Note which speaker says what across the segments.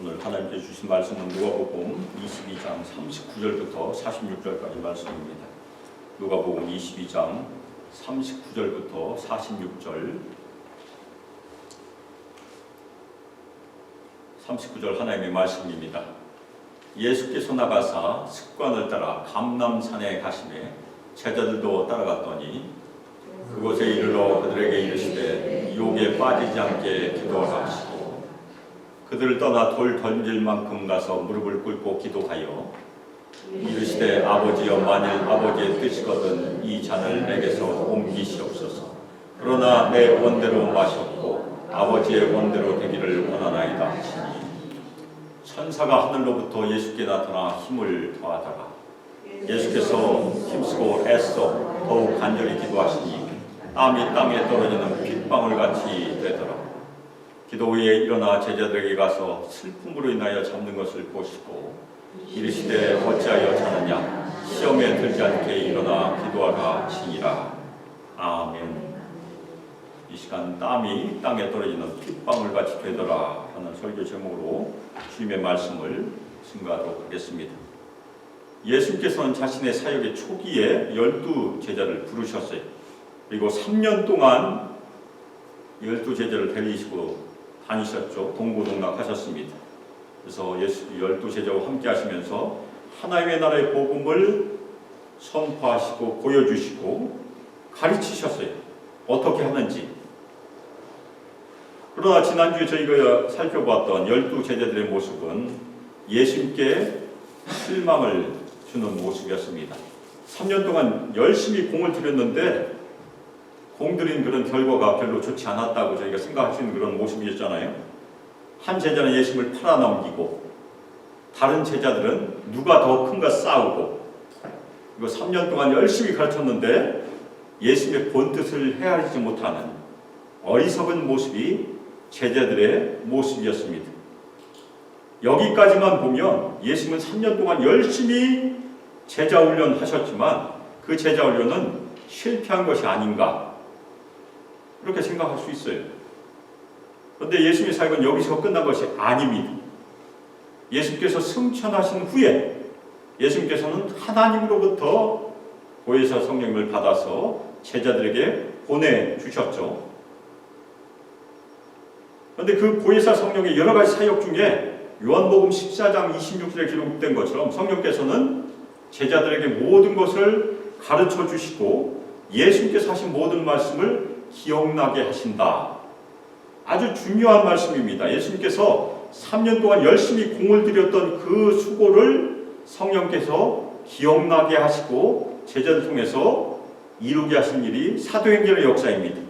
Speaker 1: 오늘 하나님께 주신 말씀은 누가복음 22장 39절부터 46절까지 말씀입니다. 누가복음 22장 39절부터 46절 39절 하나님의 말씀입니다. 예수께서 나가사 습관을 따라 감람산에 가시매 제자들도 따라갔더니 그곳에 이르러 그들에게 이르시되 유혹에 빠지지 않게 기도하라 하시고 그들을 떠나 돌 던질 만큼 가서 무릎을 꿇고 기도하여 이르시되 아버지여 만일 아버지의 뜻이거든 이 잔을 내게서 옮기시옵소서. 그러나 내 원대로 마셨고 아버지의 원대로 되기를 원하나이다 하시니 천사가 하늘로부터 예수께 나타나 힘을 더하다가 예수께서 힘쓰고 애써 더욱 간절히 기도하시니 땀이 땅에 떨어지는 핏방울같이 되더라. 기도 후에 일어나 제자들에게 가서 슬픔으로 인하여 잠든 것을 보시고 이르시되 어찌하여 자느냐 시험에 들지 않게 일어나 기도하라 하시니라. 아멘. 이 시간 땀이 땅에 떨어지는 핏방울같이 되더라 하는 설교 제목으로 주님의 말씀을 증거하도록 하겠습니다. 예수께서는 자신의 사역의 초기에 12제자를 부르셨어요. 그리고 3년 동안 12제자를 데리시고 다니셨죠. 동고동락 하셨습니다. 그래서 예수 12제자와 함께 하시면서 하나님의 나라의 복음을 선포하시고 보여주시고 가르치셨어요. 어떻게 하는지. 그러나 지난주에 저희가 살펴봤던 12제자들의 모습은 예수님께 실망을 주는 모습이었습니다. 3년 동안 열심히 공을 들였는데 공들인 그런 결과가 별로 좋지 않았다고 저희가 생각할 수 있는 그런 모습이었잖아요. 한 제자는 예수님을 팔아넘기고 다른 제자들은 누가 더 큰가 싸우고 이거 3년 동안 열심히 가르쳤는데 예수님의 본뜻을 헤아리지 못하는 어리석은 모습이 제자들의 모습이었습니다. 여기까지만 보면 예수님은 3년 동안 열심히 제자 훈련하셨지만 그 제자 훈련은 실패한 것이 아닌가 그렇게 생각할 수 있어요. 그런데 예수님의 사역은 여기서 끝난 것이 아닙니다. 예수님께서 승천하신 후에 예수님께서는 하나님으로부터 보혜사 성령을 받아서 제자들에게 보내주셨죠. 그런데 그 보혜사 성령의 여러 가지 사역 중에 요한복음 14장 26절에 기록된 것처럼 성령께서는 제자들에게 모든 것을 가르쳐 주시고 예수님께서 하신 모든 말씀을 기억나게 하신다. 아주 중요한 말씀입니다. 예수님께서 3년 동안 열심히 공을 들였던 그 수고를 성령께서 기억나게 하시고 제자들 통해서 이루게 하신 일이 사도행전의 역사입니다.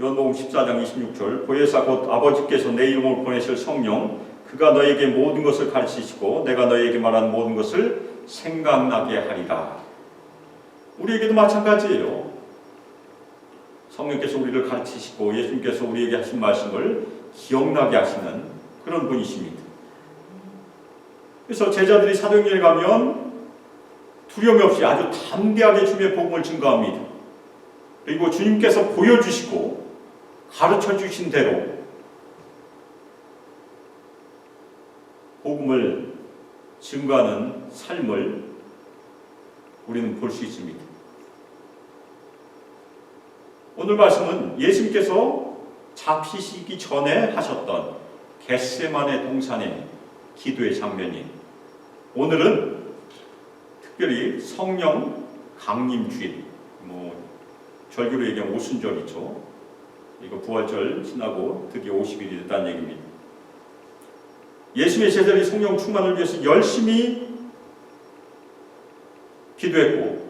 Speaker 1: 요한복음 14장 26절 보혜사 곧 아버지께서 내 이름으로 보내실 성령 그가 너에게 모든 것을 가르치시고 내가 너에게 말한 모든 것을 생각나게 하리라. 우리에게도 마찬가지예요. 성령께서 우리를 가르치시고 예수님께서 우리에게 하신 말씀을 기억나게 하시는 그런 분이십니다. 그래서 제자들이 사도행전에 가면 두려움이 없이 아주 담대하게 주님의 복음을 증거합니다. 그리고 주님께서 보여주시고 가르쳐 주신 대로 복음을 증거하는 삶을 우리는 볼 수 있습니다. 오늘 말씀은 예수님께서 잡히시기 전에 하셨던 겟세마네 동산의 기도의 장면이 오늘은 특별히 성령 강림 주일, 절기로 얘기하면 오순절이죠. 이거 부활절 지나고 드디어 50일이 됐다는 얘기입니다. 예수님의 제자들이 성령 충만을 위해서 열심히 기도했고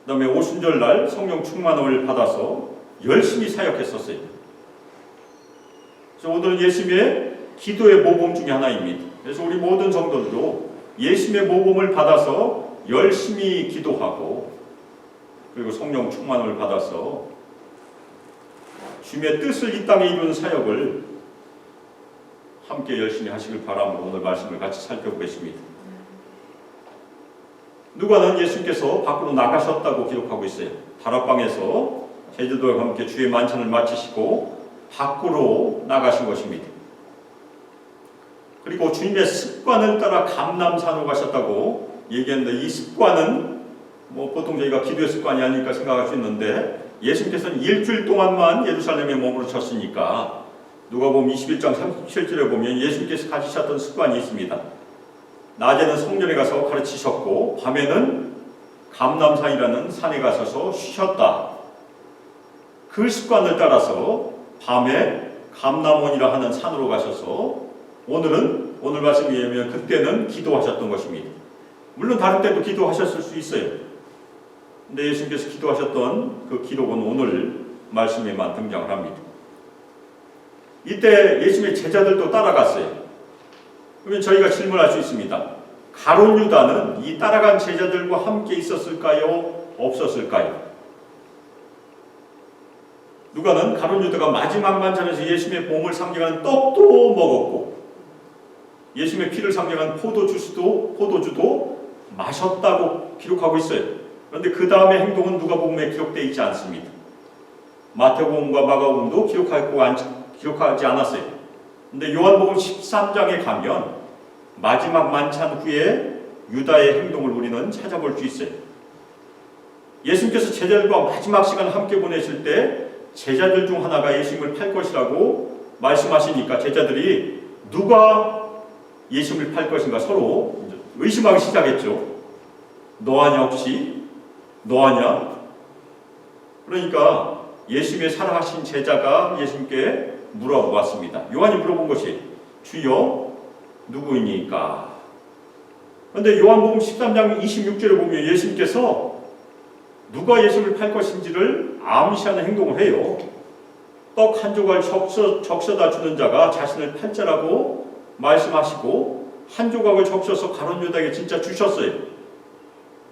Speaker 1: 그 다음에 오순절날 성령 충만을 받아서 열심히 사역했었어요. 그래서 오늘은 예수님의 기도의 모범 중에 하나입니다. 그래서 우리 모든 성도들도 예수님의 모범을 받아서 열심히 기도하고 그리고 성령 충만을 받아서 주님의 뜻을 이 땅에 이루는 사역을 함께 열심히 하시길 바라며 오늘 말씀을 같이 살펴보겠습니다. 누가는 예수님께서 밖으로 나가셨다고 기록하고 있어요. 다락방에서 제자들과 함께 주의 만찬을 마치시고 밖으로 나가신 것입니다. 그리고 주님의 습관을 따라 감람산으로 가셨다고 얘기했는데, 이 습관은 보통 저희가 기도의 습관이 아닐까 생각할 수 있는데, 예수님께서는 일주일 동안만 예루살렘에 머무르셨으니까 누가복음 21장 37절에 보면 예수님께서 가지셨던 습관이 있습니다. 낮에는 성전에 가서 가르치셨고 밤에는 감람산이라는 산에 가셔서 쉬셨다. 그 습관을 따라서 밤에 감람원이라 하는 산으로 가셔서 오늘 말씀에 의하면 그때는 기도하셨던 것입니다. 물론 다른 때도 기도하셨을 수 있어요. 근데 예수님께서 기도하셨던 그 기록은 오늘 말씀에만 등장을 합니다. 이때 예수님의 제자들도 따라갔어요. 그러면 저희가 질문할 수 있습니다. 가룟 유다는 이 따라간 제자들과 함께 있었을까요? 없었을까요? 누가는 가룟 유다가 마지막 만찬에서 예수님의 몸을 상징하는 떡도 먹었고 예수님의 피를 상징하는 포도주도 마셨다고 기록하고 있어요. 그런데 그 다음의 행동은 누가복음에 기록되어 있지 않습니다. 마태복음과 마가복음도 기록하지 않았어요. 그런데 요한복음 13장에 가면 마지막 만찬 후에 유다의 행동을 우리는 찾아볼 수 있어요. 예수님께서 제자들과 마지막 시간을 함께 보내실 때 제자들 중 하나가 예수님을 팔 것이라고 말씀하시니까 제자들이 누가 예수님을 팔 것인가 서로 의심하기 시작했죠. 너 아냐 혹시? 너 아냐? 그러니까 예수님의 사랑하신 제자가 예수님께 물어봤습니다. 요한이 물어본 것이 주여 누구이니까? 그런데 요한복음 13장 26절에 보면 예수님께서 누가 예수님을 팔 것인지를 암시하는 행동을 해요. 떡 한 조각 적셔다 주는 자가 자신을 팔 자라고 말씀하시고 한 조각을 적셔서 가룟 유다에게 진짜 주셨어요.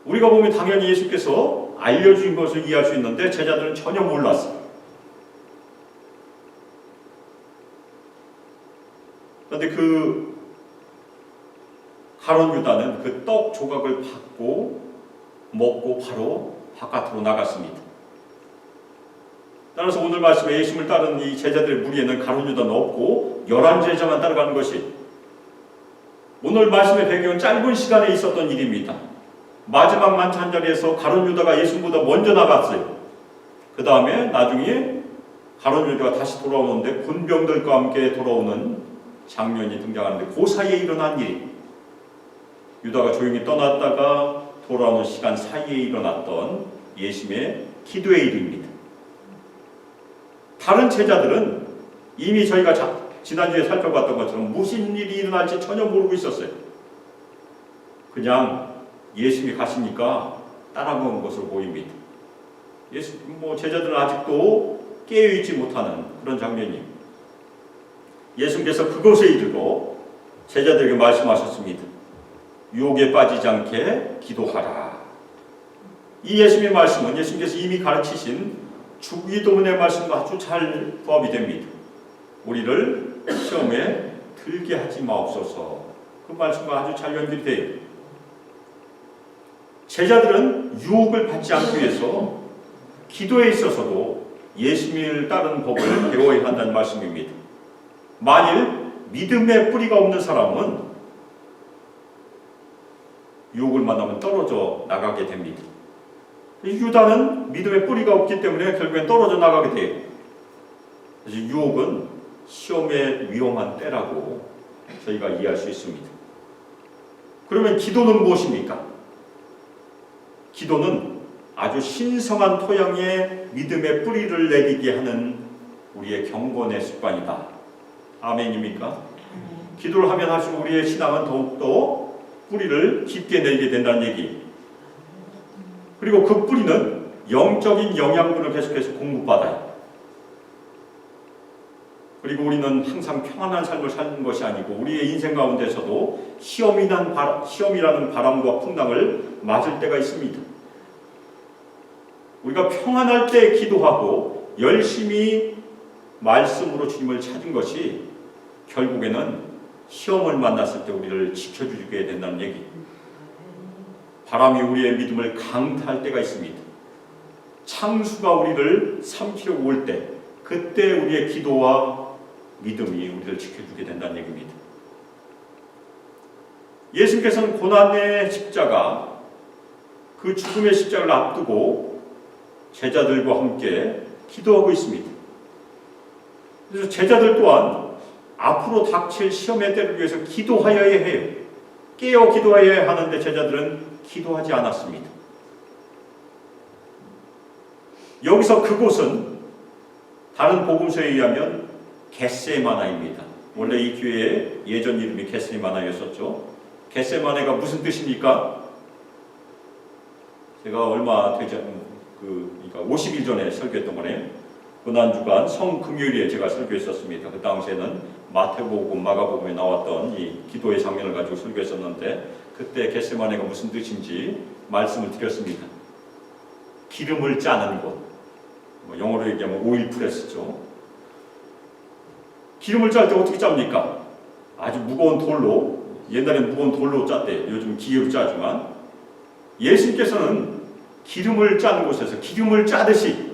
Speaker 1: 우리가 보면 당연히 예수께서 알려주신 것을 이해할 수 있는데 제자들은 전혀 몰랐어요. 그런데 그 가룟 유다는 그 떡 조각을 받고 먹고 바로 바깥으로 나갔습니다. 따라서 오늘 말씀에 예수님을 따르는 이 제자들의 무리에는 가룟 유다는 없고 11제자만 따라가는 것이 오늘 말씀의 배경은 짧은 시간에 있었던 일입니다. 마지막 만찬 자리에서 가룟 유다가 예수님보다 먼저 나갔어요. 그 다음에 나중에 가룟 유다가 다시 돌아오는데 군병들과 함께 돌아오는 장면이 등장하는데 그 사이에 일어난 일이 유다가 조용히 떠났다가 돌아오는 시간 사이에 일어났던 예수님의 기도의 일입니다. 다른 제자들은 이미 저희가 지난주에 살펴봤던 것처럼 무슨 일이 일어날지 전혀 모르고 있었어요. 그냥 예수님이 가시니까 따라간 것으로 보입니다. 제자들은 아직도 깨어있지 못하는 그런 장면이에요. 예수님께서 그것에 이르고 제자들에게 말씀하셨습니다. 유혹에 빠지지 않게 기도하라. 이 예수님의 말씀은 예수님께서 이미 가르치신 주기도문의 말씀과 아주 잘 부합이 됩니다. 우리를 시험에 들게 하지 마옵소서. 그 말씀과 아주 잘 연결이 돼요. 제자들은 유혹을 받지 않기 위해서 기도에 있어서도 예수님을 따르는 법을 배워야 한다는 말씀입니다. 만일 믿음의 뿌리가 없는 사람은 유혹을 만나면 떨어져 나가게 됩니다. 유다는 믿음의 뿌리가 없기 때문에 결국엔 떨어져 나가게 돼요. 그래서 유혹은 시험의 위험한 때라고 저희가 이해할 수 있습니다. 그러면 기도는 무엇입니까? 기도는 아주 신성한 토양에 믿음의 뿌리를 내리게 하는 우리의 경건의 습관이다. 아멘입니까? 기도를 하면 할수록 우리의 신앙은 더욱더 뿌리를 깊게 내리게 된다는 얘기. 그리고 그 뿌리는 영적인 영양분을 계속해서 공급받아요. 그리고 우리는 항상 평안한 삶을 사는 것이 아니고 우리의 인생 가운데서도 시험이라는 바람과 풍랑을 맞을 때가 있습니다. 우리가 평안할 때 기도하고 열심히 말씀으로 주님을 찾은 것이 결국에는 시험을 만났을 때 우리를 지켜주게 된다는 얘기. 바람이 우리의 믿음을 강타할 때가 있습니다. 창수가 우리를 삼키려고 올 때 그때 우리의 기도와 믿음이 우리를 지켜주게 된다는 얘기입니다. 예수님께서는 고난의 십자가, 그 죽음의 십자가를 앞두고 제자들과 함께 기도하고 있습니다. 그래서 제자들 또한 앞으로 닥칠 시험의 때를 위해서 기도하여야 해요. 깨어 기도하여야 하는데 제자들은 기도하지 않았습니다. 여기서 그곳은 다른 복음서에 의하면 겟세마나입니다. 원래 이 교회의 예전 이름이 겟세마나였었죠. 겟세마네가 무슨 뜻입니까? 제가 얼마 되지 그러니까 50일 전에 설교했던 거네요. 고난주간 성금요일에 제가 설교했었습니다. 그 당시에는 마태복음, 마가복음에 나왔던 이 기도의 장면을 가지고 설교했었는데 그때 겟세마네가 무슨 뜻인지 말씀을 드렸습니다. 기름을 짜는 곳, 영어로 얘기하면 오일 프레스죠. 기름을 짤 때 어떻게 짭니까? 아주 무거운 돌로, 옛날에는 무거운 돌로 짰대요. 요즘 기계로 짜지만 예수님께서는 기름을 짜는 곳에서 기름을 짜듯이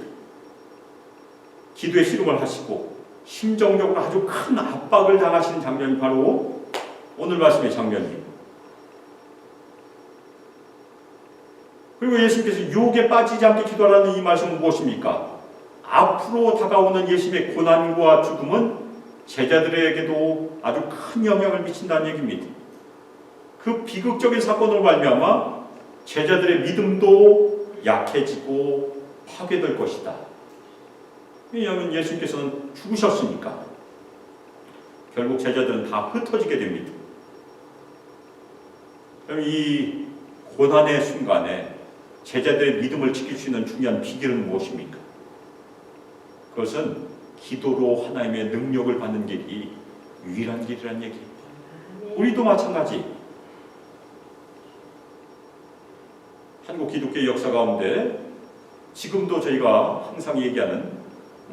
Speaker 1: 기도의 씨름을 하시고 심정적으로 아주 큰 압박을 당하시는 장면이 바로 오늘 말씀의 장면이에요. 그리고 예수님께서 유혹에 빠지지 않게 기도하라는 이 말씀은 무엇입니까? 앞으로 다가오는 예수님의 고난과 죽음은 제자들에게도 아주 큰 영향을 미친다는 얘기입니다. 그 비극적인 사건으로 말미암아 제자들의 믿음도 약해지고 파괴될 것이다. 왜냐하면 예수님께서는 죽으셨으니까. 결국 제자들은 다 흩어지게 됩니다. 그럼 이 고난의 순간에 제자들의 믿음을 지킬 수 있는 중요한 비결은 무엇입니까? 그것은 기도로 하나님의 능력을 받는 길이 유일한 길이라는 얘기입니다. 우리도 마찬가지. 한국 기독교의 역사 가운데 지금도 저희가 항상 얘기하는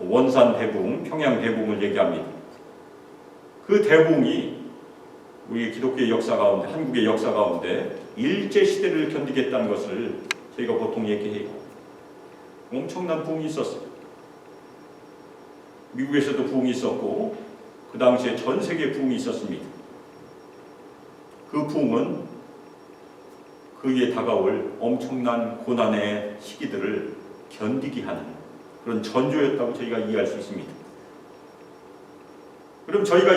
Speaker 1: 원산 대붕, 평양 대붕을 얘기합니다. 그 대붕이 우리 기독교의 역사 가운데, 한국의 역사 가운데 일제시대를 견디겠다는 것을 저희가 보통 얘기해요. 엄청난 부흥이 있었어요. 미국에서도 부흥이 있었고 그 당시에 전 세계 부흥이 있었습니다. 그 부흥은 그에 다가올 엄청난 고난의 시기들을 견디게 하는 그런 전조였다고 저희가 이해할 수 있습니다. 그럼 저희가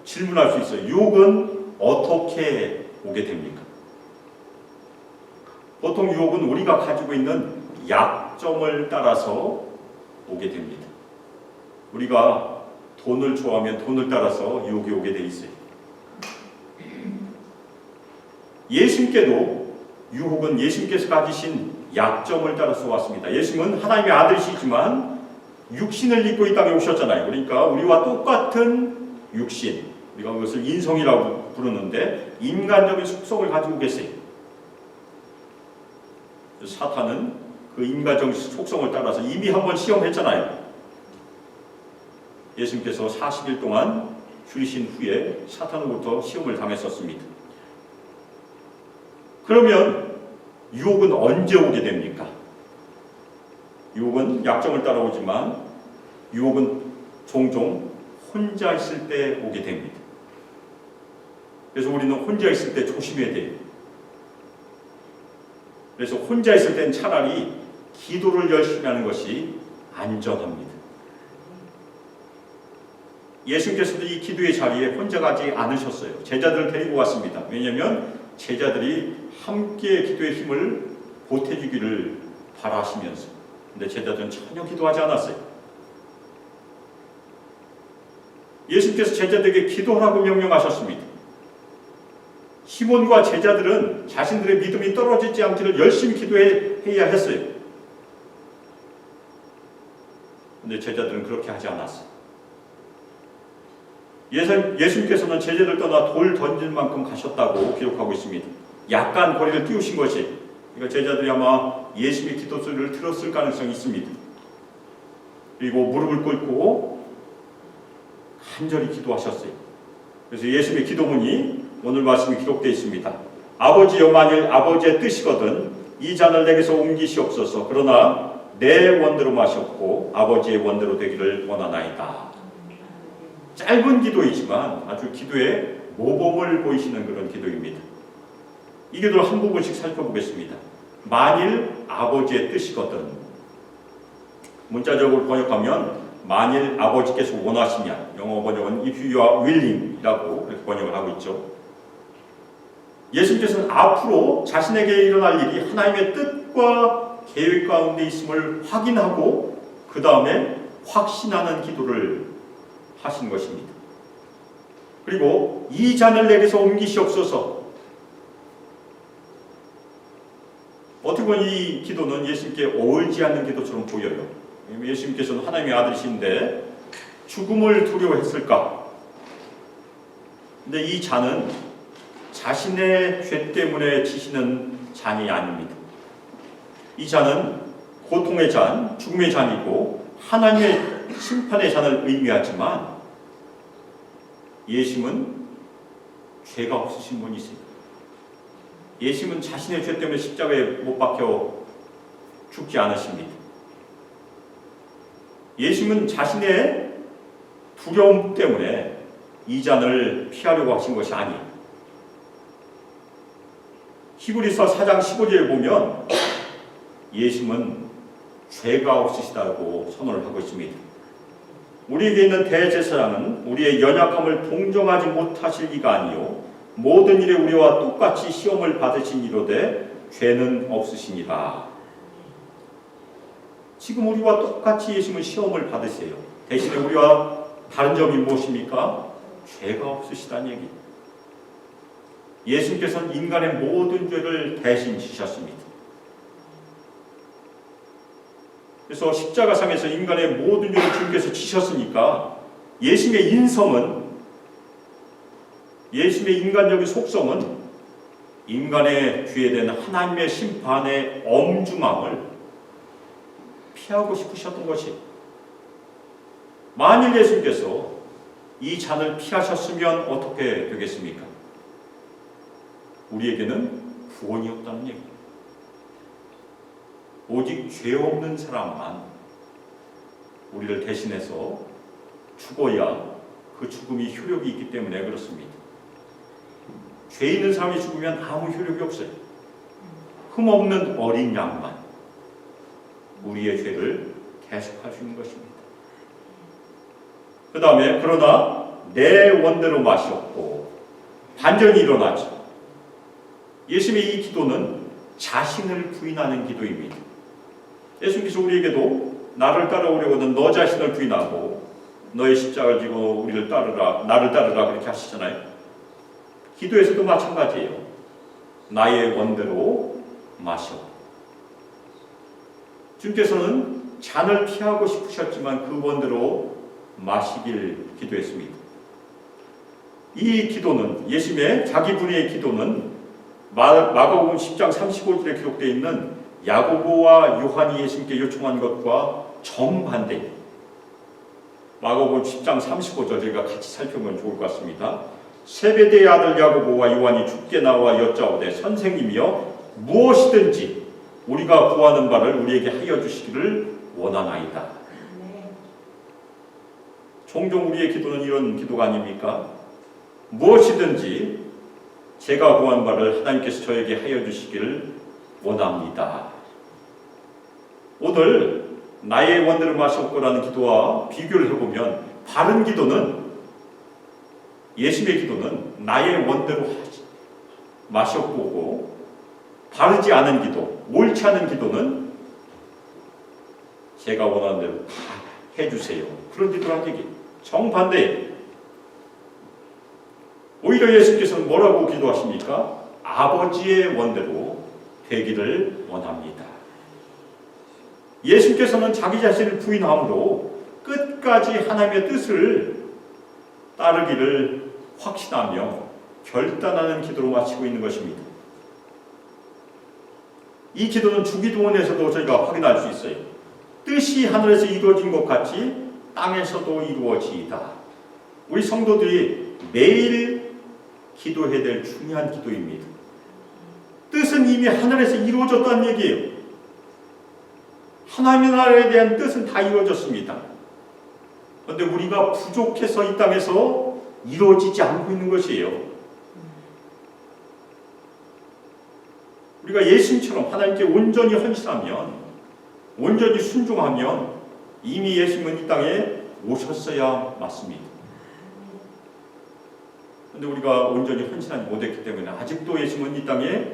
Speaker 1: 질문할 수 있어요. 유혹은 어떻게 오게 됩니까? 보통 유혹은 우리가 가지고 있는 약점을 따라서 오게 됩니다. 우리가 돈을 좋아하면 돈을 따라서 유혹이 오게 돼 있어요. 예수님께도 유혹은 예수님께서 가지신 약점을 따라서 왔습니다. 예수님은 하나님의 아들이시지만 육신을 입고 이 땅에 오셨잖아요. 그러니까 우리와 똑같은 육신, 우리가 그것을 인성이라고 부르는데 인간적인 속성을 가지고 계세요. 사탄은 그 인간적인 속성을 따라서 이미 한번 시험했잖아요. 예수님께서 40일 동안 죽으신 후에 사탄으로부터 시험을 당했었습니다. 그러면 유혹은 언제 오게 됩니까? 유혹은 약점을 따라오지만 유혹은 종종 혼자 있을 때 오게 됩니다. 그래서 우리는 혼자 있을 때 조심해야 돼요. 그래서 혼자 있을 땐 차라리 기도를 열심히 하는 것이 안전합니다. 예수님께서도 이 기도의 자리에 혼자 가지 않으셨어요. 제자들을 데리고 왔습니다. 왜냐하면 제자들이 함께 기도의 힘을 보태주기를 바라시면서, 근데 제자들은 전혀 기도하지 않았어요. 예수님께서 제자들에게 기도하라고 명령하셨습니다. 시몬과 제자들은 자신들의 믿음이 떨어지지 않기를 열심히 기도해야 했어요. 근데 제자들은 그렇게 하지 않았어요. 예수님께서는 제자들 떠나 돌 던질 만큼 가셨다고 기록하고 있습니다. 약간 거리를 띄우신 것이, 그러니까 제자들이 아마 예수님의 기도 소리를 들었을 가능성이 있습니다. 그리고 무릎을 꿇고 간절히 기도하셨어요. 그래서 예수님의 기도문이 오늘 말씀에 기록되어 있습니다. 아버지여, 만일 아버지의 뜻이거든 이 잔을 내게서 옮기시옵소서. 그러나 내 원대로 마셨고 아버지의 원대로 되기를 원하나이다. 짧은 기도이지만 아주 기도에 모범을 보이시는 그런 기도입니다. 이 기도를 한 부분씩 살펴보겠습니다. 만일 아버지의 뜻이거든. 문자적으로 번역하면 만일 아버지께서 원하시면, 영어 번역은 if you are willing 이라고 그렇게 번역을 하고 있죠. 예수님께서는 앞으로 자신에게 일어날 일이 하나님의 뜻과 계획 가운데 있음을 확인하고 그 다음에 확신하는 기도를 하신 것입니다. 그리고 이 잔을 내게서 옮기시옵소서. 어떻게 보면 이 기도는 예수님께 어울지 않는 기도처럼 보여요. 예수님께서는 하나님의 아들이신데 죽음을 두려워했을까? 근데 이 잔은 자신의 죄 때문에 지시는 잔이 아닙니다. 이 잔은 고통의 잔, 죽음의 잔이고 하나님의 심판의 잔을 의미하지만 예수님은 죄가 없으신 분이세요. 예수님은 자신의 죄 때문에 십자가에 못 박혀 죽지 않으십니다. 예수님은 자신의 두려움 때문에 이 잔을 피하려고 하신 것이 아니에요. 히브리서 4장 15절에 보면 예수님은 죄가 없으시다고 선언을 하고 있습니다. 우리에게 있는 대제사장은 우리의 연약함을 동정하지 못하실 이가 아니요 모든 일에 우리와 똑같이 시험을 받으신 이로되 죄는 없으시니라. 지금 우리와 똑같이 예수님은 시험을 받으세요. 대신에 우리와 다른 점이 무엇입니까? 죄가 없으시다는 얘기. 예수님께서는 인간의 모든 죄를 대신 지셨습니다. 그래서 십자가상에서 인간의 모든 죄를 주님께서 지셨으니까 예수님의 인성은, 예수님의 인간적인 속성은 인간의 죄에 대한 하나님의 심판의 엄중함을 피하고 싶으셨던 것이, 만일 예수님께서 이 잔을 피하셨으면 어떻게 되겠습니까? 우리에게는 구원이 없다는 얘기입니다. 오직 죄 없는 사람만 우리를 대신해서 죽어야 그 죽음이 효력이 있기 때문에 그렇습니다. 죄 있는 사람이 죽으면 아무 효력이 없어요. 흠없는 어린 양만 우리의 죄를 계속할 수 있는 것입니다. 그 다음에 그러나 내 원대로 마시옵고 반전이 일어나죠. 예수님의 이 기도는 자신을 부인하는 기도입니다. 예수님께서 우리에게도 나를 따라오려거든 너 자신을 부인하고 너의 십자가를 지고 우리를 따르라, 나를 따르라 그렇게 하시잖아요. 기도에서도 마찬가지예요. 나의 원대로 마셔. 주님께서는 잔을 피하고 싶으셨지만 그 원대로 마시길 기도했습니다. 이 기도는, 예수님의 자기 분의 기도는 마가복음 10장 35절에 기록되어 있는 야고보와 요한이 예수님께 요청한 것과 정반대입니다. 마가복음 10장 35절 저희가 같이 살펴보면 좋을 것 같습니다. 세베대의 아들 야고보와 요한이 주께 나와 여짜오되 선생님이여 무엇이든지 우리가 구하는 바를 우리에게 하여 주시기를 원하나이다. 종종 우리의 기도는 이런 기도가 아닙니까? 무엇이든지 제가 구한 바를 하나님께서 저에게 하여 주시기를 원합니다. 오늘 나의 원대로 마셨고라는 기도와 비교를 해보면 바른 기도는, 예수님의 기도는 나의 원대로 마셨고, 바르지 않은 기도, 옳지 않은 기도는 제가 원하는 대로 다 해주세요. 그런 기도란 얘기. 정반대. 오히려 예수님께서는 뭐라고 기도하십니까? 아버지의 원대로 되기를 원합니다. 예수님께서는 자기 자신을 부인함으로 끝까지 하나님의 뜻을 따르기를 확신하며 결단하는 기도로 마치고 있는 것입니다. 이 기도는 주기도문에서도 저희가 확인할 수 있어요. 뜻이 하늘에서 이루어진 것 같이 땅에서도 이루어지이다. 우리 성도들이 매일 기도해야 될 중요한 기도입니다. 뜻은 이미 하늘에서 이루어졌다는 얘기예요. 하나님의 나라에 대한 뜻은 다 이루어졌습니다. 그런데 우리가 부족해서 이 땅에서 이루어지지 않고 있는 것이에요. 우리가 예수님처럼 하나님께 온전히 헌신하면, 온전히 순종하면 이미 예수님은 이 땅에 오셨어야 맞습니다. 그런데 우리가 온전히 헌신하지 못했기 때문에 아직도 예수님은 이 땅에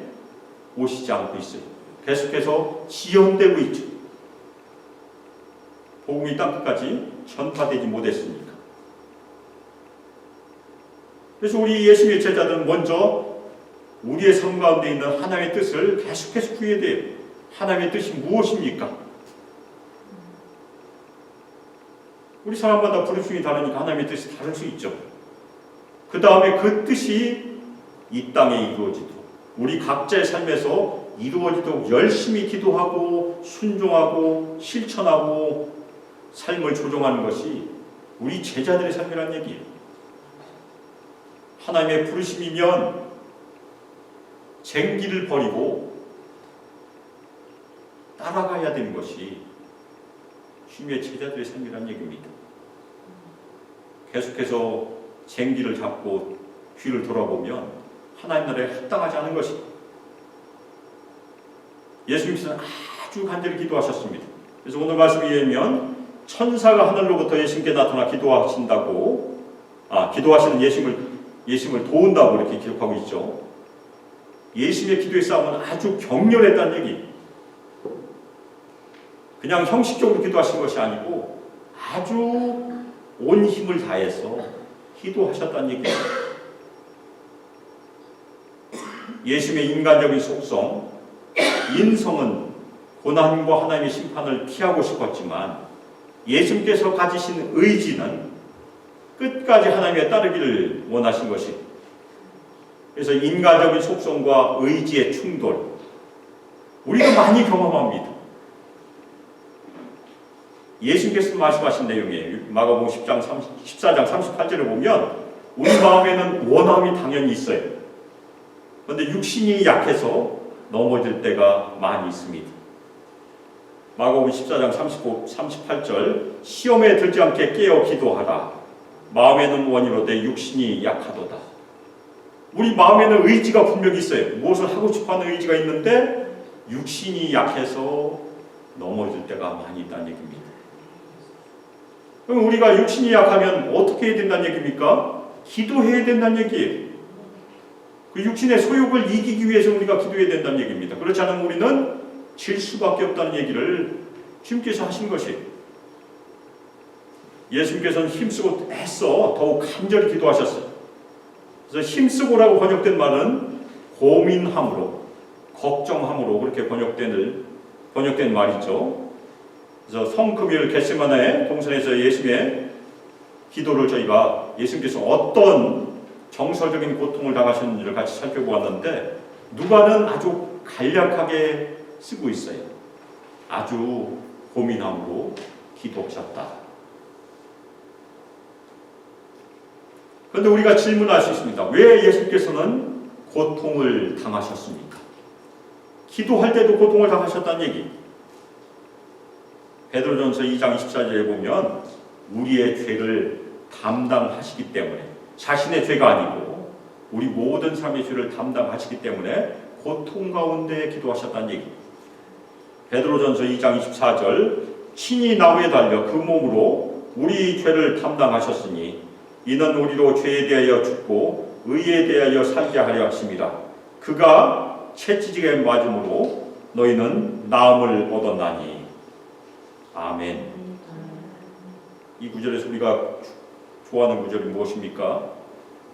Speaker 1: 오시지 않고 있어요. 계속해서 지연되고 있죠. 복음이 땅끝까지 전파되지 못했으니까. 그래서 우리 예수님의 제자들은 먼저 우리의 삶 가운데 있는 하나님의 뜻을 계속해서 구해야 돼요. 하나님의 뜻이 무엇입니까? 우리 사람마다 부르심이 다르니까 하나님의 뜻이 다를 수 있죠. 그 다음에 그 뜻이 이 땅에 이루어지도록, 우리 각자의 삶에서 이루어지도록 열심히 기도하고 순종하고 실천하고 삶을 조정하는 것이 우리 제자들의 삶이라는 얘기예요. 하나님의 부르심이면 쟁기를 버리고 따라가야 되는 것이 주님의 제자들의 삶이라는 얘기입니다. 계속해서 쟁기를 잡고 귀를 돌아보면 하나님 나라에 합당하지 않은 것이, 예수님께서는 아주 간절히 기도하셨습니다. 그래서 오늘 말씀에 의하면 천사가 하늘로부터 예수님께 나타나 기도하시는 예수님을 도운다고 이렇게 기록하고 있죠. 예수님의 기도의 싸움은 아주 격렬했다는 얘기. 그냥 형식적으로 기도하신 것이 아니고 아주 온 힘을 다해서 기도하셨다는 얘기예요. 예수님의 인간적인 속성, 인성은 고난과 하나님의 심판을 피하고 싶었지만 예수님께서 가지신 의지는 끝까지 하나님에 따르기를 원하신 것이, 그래서 인간적인 속성과 의지의 충돌, 우리가 많이 경험합니다. 예수님께서 말씀하신 내용이에요. 마가복음 14장 38절을 보면 우리 마음에는 원함이 당연히 있어요. 그런데 육신이 약해서 넘어질 때가 많이 있습니다. 마가복음 14장 38절, 시험에 들지 않게 깨어 기도하라. 마음에는 원이로되 육신이 약하도다. 우리 마음에는 의지가 분명히 있어요. 무엇을 하고 싶어하는 의지가 있는데 육신이 약해서 넘어질 때가 많이 있다는 얘기입니다. 그럼 우리가 육신이 약하면 어떻게 해야 된다는 얘기입니까? 기도해야 된다는 얘기예요. 그 육신의 소욕을 이기기 위해서 우리가 기도해야 된다는 얘기입니다. 그렇지 않으면 우리는 질 수밖에 없다는 얘기를 주님께서 하신 것이에요. 예수님께서는 힘쓰고 애써 더욱 간절히 기도하셨어요. 그래서 힘쓰고라고 번역된 말은 고민함으로, 걱정함으로 그렇게 번역된 말이죠. 그래서 성금요일 겟세마네 동산에서 예수님의 기도를 저희가 예수님께서 어떤 정서적인 고통을 당하셨는지를 같이 살펴보았는데, 누가는 아주 간략하게 쓰고 있어요. 아주 고민함으로 기도하셨다. 그런데 우리가 질문할 수 있습니다. 왜 예수님께서는 고통을 당하셨습니까? 기도할 때도 고통을 당하셨다는 얘기. 베드로전서 2장 24절에 보면 우리의 죄를 담당하시기 때문에, 자신의 죄가 아니고 우리 모든 사람의 죄를 담당하시기 때문에 고통 가운데 기도하셨다는 얘기. 베드로전서 2장 24절, 친히 나무에 달려 그 몸으로 우리 죄를 담당하셨으니 이는 우리로 죄에 대하여 죽고 의에 대하여 살게 하려 하심이라. 그가 채찍에 맞음으로 너희는 나음을 얻었나니. 아멘. 이 구절에서 우리가 좋아하는 구절이 무엇입니까?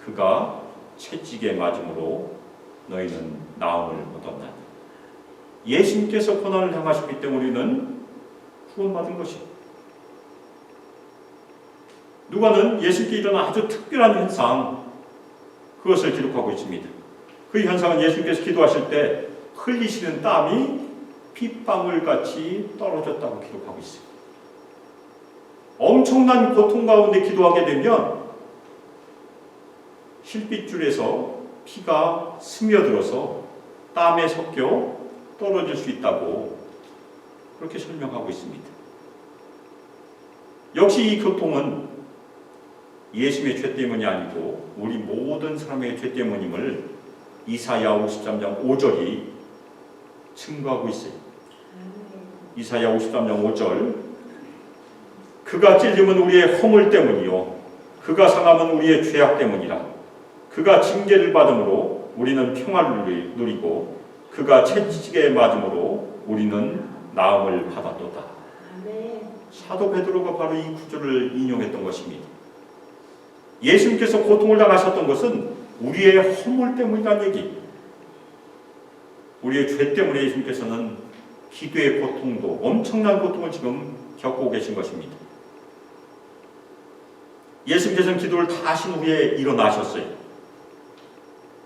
Speaker 1: 그가 채찍에 맞음으로 너희는 나음을 얻었나니. 예수님께서 고난을 당하셨기 때문에 우리는 구원받은 것이에요. 누가는 예수님께 일어난 아주 특별한 현상, 그것을 기록하고 있습니다. 그 현상은 예수님께서 기도하실 때 흘리시는 땀이 핏방울같이 떨어졌다고 기록하고 있어요. 엄청난 고통 가운데 기도하게 되면 실핏줄에서 피가 스며들어서 땀에 섞여 떨어질 수 있다고 그렇게 설명하고 있습니다. 역시 이 고통은 예수님의 죄 때문이 아니고 우리 모든 사람의 죄 때문임을 이사야 53장 5절이 증거하고 있어요. 이사야 53장 5절 그가 찔림은 우리의 허물 때문이요 그가 상함은 우리의 죄악 때문이라. 그가 징계를 받음으로 우리는 평화를 누리고 그가 채찍에 맞음으로 우리는 나음을 받았도다. 사도 베드로가 바로 이 구절을 인용했던 것입니다. 예수님께서 고통을 당하셨던 것은 우리의 허물 때문이라는 얘기. 우리의 죄 때문에 예수님께서는 기도의 고통도 엄청난 고통을 지금 겪고 계신 것입니다. 예수님께서는 기도를 다 하신 후에 일어나셨어요.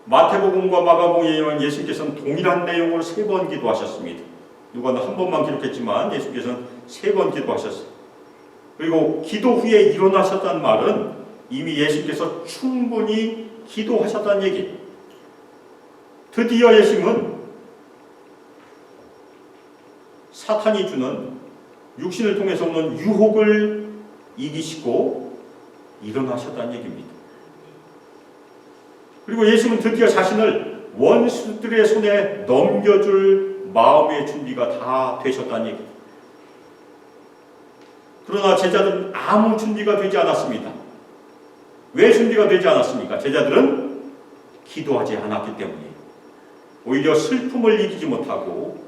Speaker 1: 마태복음과 마가복음에 의하면 예수님께서는 동일한 내용으로 3번 기도하셨습니다. 누가는 한 번만 기록했지만 예수님께서는 3번 기도하셨어요. 그리고 기도 후에 일어나셨다는 말은 이미 예수님께서 충분히 기도하셨다는 얘기. 드디어 예수님은 사탄이 주는 육신을 통해서 오는 유혹을 이기시고 일어나셨다는 얘기입니다. 그리고 예수님은 드디어 자신을 원수들의 손에 넘겨줄 마음의 준비가 다 되셨다는 얘기. 그러나 제자들은 아무 준비가 되지 않았습니다. 왜 준비가 되지 않았습니까? 제자들은 기도하지 않았기 때문이에요. 오히려 슬픔을 이기지 못하고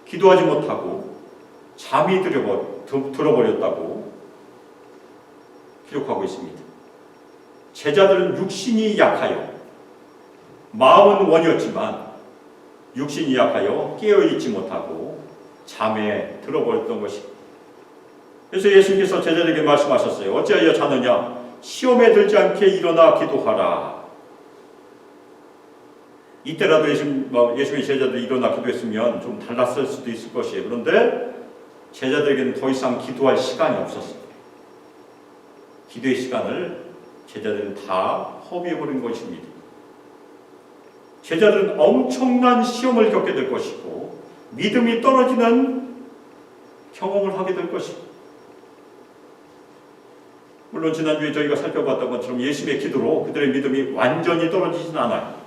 Speaker 1: 기도하지 못하고 잠이 들어버렸다고 기록하고 있습니다. 제자들은 육신이 약하여 마음은 원이었지만 육신이 약하여 깨어있지 못하고 잠에 들어버렸던 것입니다. 그래서 예수님께서 제자들에게 말씀하셨어요. 어찌하여 자느냐? 시험에 들지 않게 일어나 기도하라. 이때라도 예수님의 제자들이 일어나 기도했으면 좀 달랐을 수도 있을 것이에요. 그런데 제자들에게는 더 이상 기도할 시간이 없었어요. 기도의 시간을 제자들은 다 허비해버린 것입니다. 제자들은 엄청난 시험을 겪게 될 것이고 믿음이 떨어지는 경험을 하게 될 것입니다. 물론 지난주에 저희가 살펴봤던 것처럼 예수님의 기도로 그들의 믿음이 완전히 떨어지진 않아요.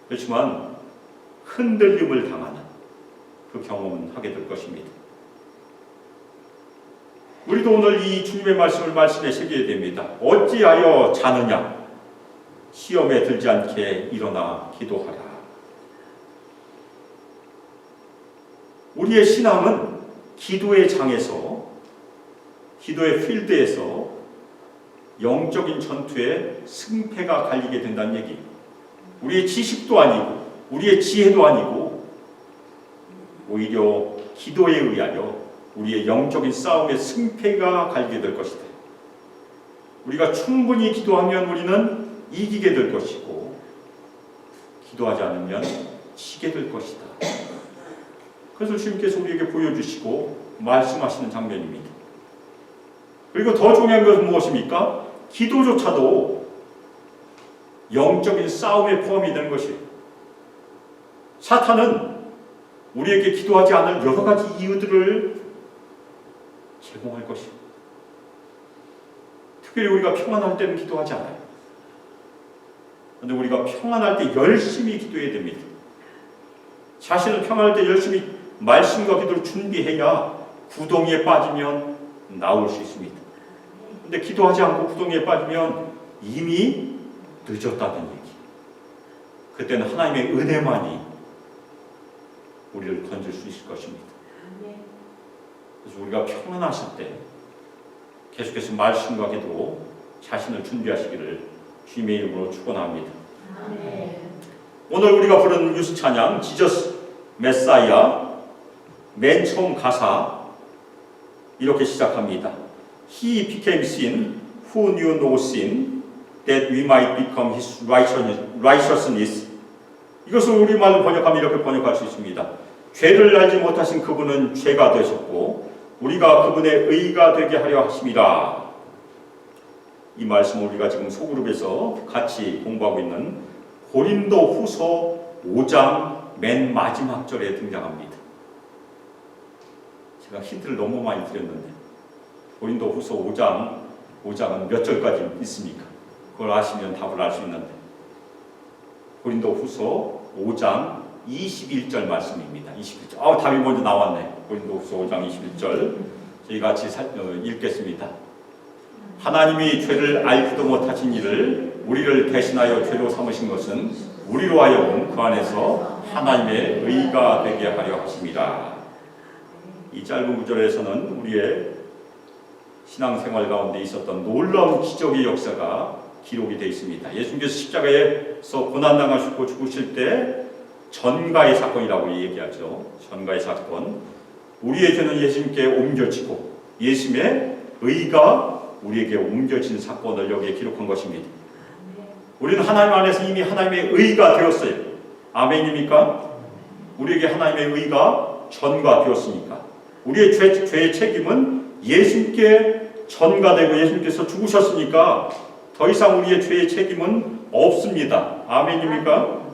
Speaker 1: 그렇지만 흔들림을 당하는 그 경험은 하게 될 것입니다. 우리도 오늘 이 주님의 말씀을 말씀에 새겨야 됩니다. 어찌하여 자느냐? 시험에 들지 않게 일어나 기도하라. 우리의 신앙은 기도의 장에서, 기도의 필드에서 영적인 전투에 승패가 갈리게 된다는 얘기. 우리의 지식도 아니고 우리의 지혜도 아니고 오히려 기도에 의하여 우리의 영적인 싸움에 승패가 갈리게 될 것이다. 우리가 충분히 기도하면 우리는 이기게 될 것이고 기도하지 않으면 지게 될 것이다. 그래서 주님께서 우리에게 보여주시고 말씀하시는 장면입니다. 그리고 더 중요한 것은 무엇입니까? 기도조차도 영적인 싸움에 포함이 되는 것이에요. 사탄은 우리에게 기도하지 않을 여러 가지 이유들을 제공할 것이에요. 특별히 우리가 평안할 때는 기도하지 않아요. 그런데 우리가 평안할 때 열심히 기도해야 됩니다. 자신을 평안할 때 열심히 말씀과 기도를 준비해야 구덩이에 빠지면 나올 수 있습니다. 그런데 기도하지 않고 구덩이에 빠지면 이미 늦었다는 얘기. 그때는 하나님의 은혜만이 우리를 건질 수 있을 것입니다. 그래서 우리가 평안하실 때 계속해서 말씀과 기도로 자신을 준비하시기를 주님의 이름으로 축원합니다. 오늘 우리가 부르는 뉴스 찬양 지저스 메사이아 맨 처음 가사 이렇게 시작합니다. He became sin who knew no sin that we might become his righteousness. 이것을 우리말로 번역하면 이렇게 번역할 수 있습니다. 죄를 알지 못하신 그분은 죄가 되셨고 우리가 그분의 의가 되게 하려 하심이라. 이 말씀을 우리가 지금 소그룹에서 같이 공부하고 있는 고린도 후서 5장 맨 마지막 절에 등장합니다. 제가 힌트를 너무 많이 드렸는데 고린도 후서 5장은 몇 절까지 있습니까? 그걸 아시면 답을 알 수 있는데 고린도 후서 5장 21절 말씀입니다. 21절. 답이 먼저 나왔네. 고린도후서 5장 21절. 저희 같이 읽겠습니다. 하나님이 죄를 알지도 못하신 이를 우리를 대신하여 죄로 삼으신 것은 우리로 하여금 그 안에서 하나님의 의가 되게 하려 하심이라. 이 짧은 구절에서는 우리의 신앙생활 가운데 있었던 놀라운 기적의 역사가 기록이 되어 있습니다. 예수님께서 십자가에서 고난당하시고 죽으실 때 전가의 사건이라고 얘기하죠. 전가의 사건. 우리의 죄는 예수님께 옮겨지고 예수님의 의가 우리에게 옮겨진 사건을 여기에 기록한 것입니다. 우리는 하나님 안에서 이미 하나님의 의가 되었어요. 아멘입니까? 우리에게 하나님의 의가 전가되었으니까 우리의 죄의 책임은 예수님께 전가되고 예수님께서 죽으셨으니까 더 이상 우리의 죄의 책임은 없습니다. 아멘입니까?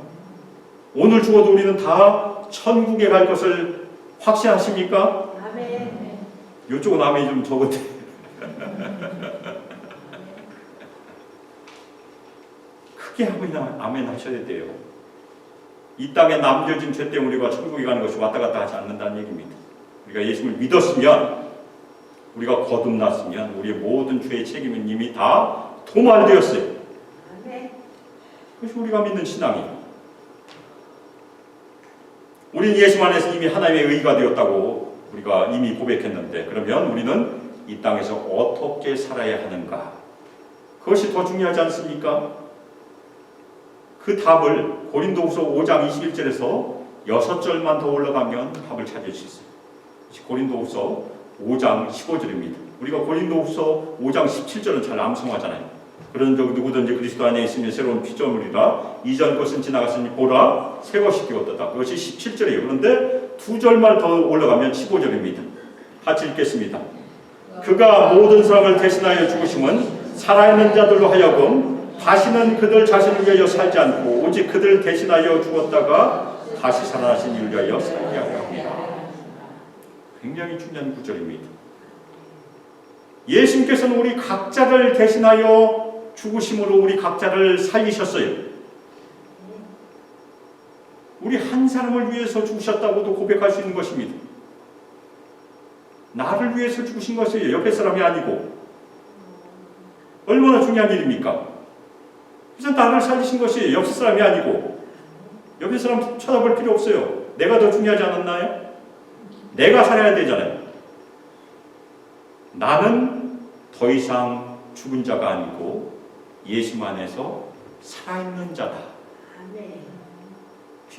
Speaker 1: 오늘 죽어도 우리는 다 천국에 갈 것을 확신하십니까?
Speaker 2: 아멘.
Speaker 1: 이쪽은 아멘이 좀 적은데 크게 아멘 하셔야 돼요. 이 땅에 남겨진 죄 때문에 우리가 천국에 가는 것이 왔다 갔다 하지 않는다는 얘기입니다. 우리가 예수님을 믿었으면, 우리가 거듭났으면 우리의 모든 죄의 책임은 이미 다 도말되었어요. 그것이 우리가 믿는 신앙이에요. 우리는 예수 안에서 이미 하나님의 의가 되었다고 우리가 이미 고백했는데, 그러면 우리는 이 땅에서 어떻게 살아야 하는가? 그것이 더 중요하지 않습니까? 그 답을 고린도후서 5장 21절에서 6절만 더 올라가면 답을 찾을 수 있어요. 고린도후서 5장 15절입니다. 우리가 고린도후서 5장 17절은 잘 암송하잖아요. 그런 적 누구든지 그리스도 안에 있으면 새로운 피조물이라 이전 것은 지나갔으니 보라 새 것이 되었다. 그것이 17절이에요. 그런데 두 절만 더 올라가면 15절입니다. 같이 읽겠습니다. 그가 모든 사람을 대신하여 죽으심은 살아있는 자들로 하여금 다시는 그들 자신을 위하여 살지 않고 오직 그들 대신하여 죽었다가 다시 살아나신 이를 위하여 살게 하려 합니다. 굉장히 중요한 구절입니다. 예수님께서는 우리 각자를 대신하여 죽으심으로 우리 각자를 살리셨어요. 우리 한 사람을 위해서 죽으셨다고도 고백할 수 있는 것입니다. 나를 위해서 죽으신 것이에요. 옆에 사람이 아니고. 얼마나 중요한 일입니까? 그래서 나를 살리신 것이 옆에 사람이 아니고, 옆에 사람 쳐다볼 필요 없어요. 내가 더 중요하지 않았나요? 내가 살아야 되잖아요. 나는 더 이상 죽은 자가 아니고 예수 안에서 살아있는 자다.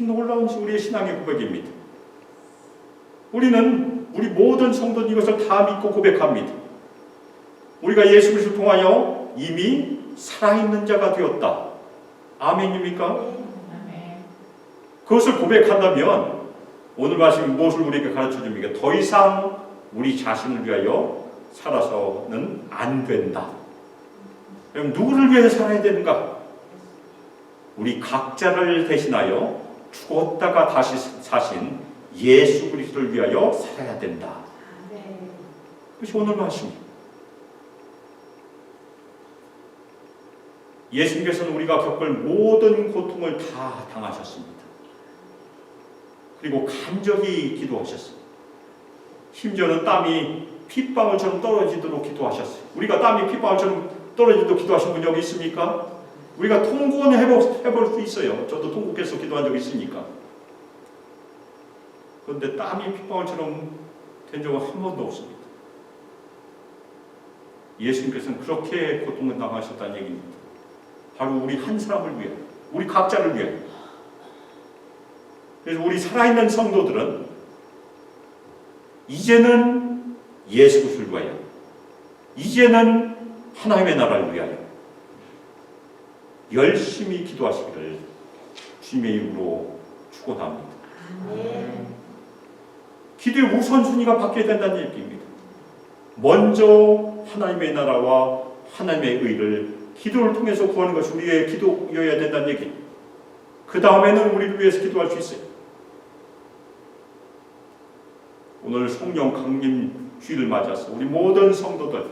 Speaker 1: 놀라운 우리의 신앙의 고백입니다. 우리는 우리 모든 성도는 이것을 다 믿고 고백합니다. 우리가 예수 그리스도를 통하여 이미 살아있는 자가 되었다. 아멘입니까? 그것을 고백한다면 오늘 말씀이 무엇을 우리에게 가르쳐 줍니까? 더 이상 우리 자신을 위하여 살아서는 안 된다. 그럼 누구를 위해 살아야 되는가? 우리 각자를 대신하여 죽었다가 다시 사신 예수 그리스도를 위하여 살아야 된다. 그것이 오늘 말씀입니다. 예수님께서는 우리가 겪을 모든 고통을 다 당하셨습니다. 그리고 간절히 기도하셨어요. 심지어는 땀이 핏방울처럼 떨어지도록 기도하셨어요. 우리가 땀이 핏방울처럼 떨어지도록 기도하신 분 여기 있습니까? 우리가 통곡은 해볼 수 있어요. 저도 통곡해서 기도한 적이 있으니까. 그런데 땀이 핏방울처럼 된 적은 한 번도 없습니다. 예수님께서는 그렇게 고통을 당하셨다는 얘기입니다. 바로 우리 한 사람을 위해, 우리 각자를 위해. 그래서 우리 살아있는 성도들은 이제는 예수 그리스도를 위하여, 이제는 하나님의 나라를 위하여 열심히 기도하시기를 주님의 이름으로 축원합니다. 기도의 우선순위가 바뀌어야 된다는 얘기입니다. 먼저 하나님의 나라와 하나님의 의를 기도를 통해서 구하는 것이 우리의 기도여야 된다는 얘기. 그 다음에는 우리를 위해서 기도할 수 있어요. 오늘 성령 강림 주일을 맞아서 우리 모든 성도들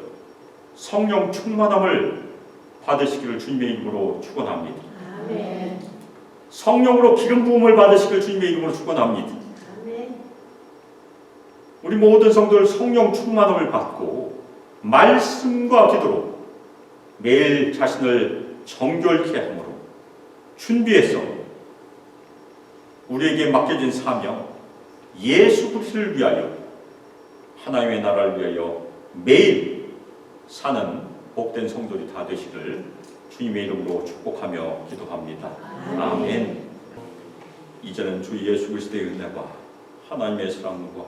Speaker 1: 성령 충만함을 받으시기를 주님의 이름으로 축원합니다. 성령으로 기름 부음을 받으시길 주님의 이름으로 축원합니다. 우리 모든 성도들 성령 충만함을 받고 말씀과 기도로 매일 자신을 정결케 함으로 준비해서 우리에게 맡겨진 사명 예수 그리스도를 위하여 하나님의 나라를 위하여 매일 사는 복된 성도들이 다 되시를 주님의 이름으로 축복하며 기도합니다. 아멘. 이제는 주 예수 그리스도의 은혜와 하나님의 사랑과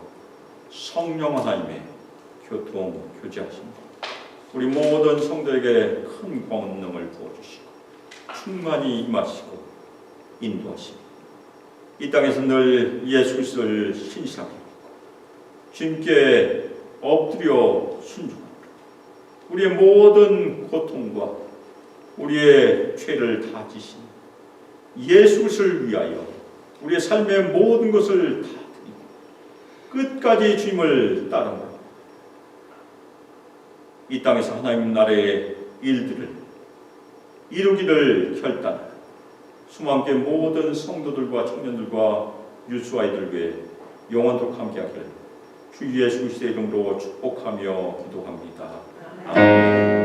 Speaker 1: 성령 하나님의 교통 교제하십니다. 우리 모든 성도에게 큰 권능을 부어주시고 충만히 임하시고 인도하시고 이 땅에서 늘 예수 그리스도를 신실하게 주님께 엎드려 순종하고 우리의 모든 고통과 우리의 죄를 다 지신 예수 그리스도를 위하여 우리의 삶의 모든 것을 다 드리고 끝까지 주님을 따르며 이 땅에서 하나님 나라의 일들을 이루기를 결단하고 수많게 모든 성도들과 청년들과 유수아이들 위해 영원토록 함께하기를 주 예수 그리스도의 이름으로 축복하며 기도합니다. 아멘.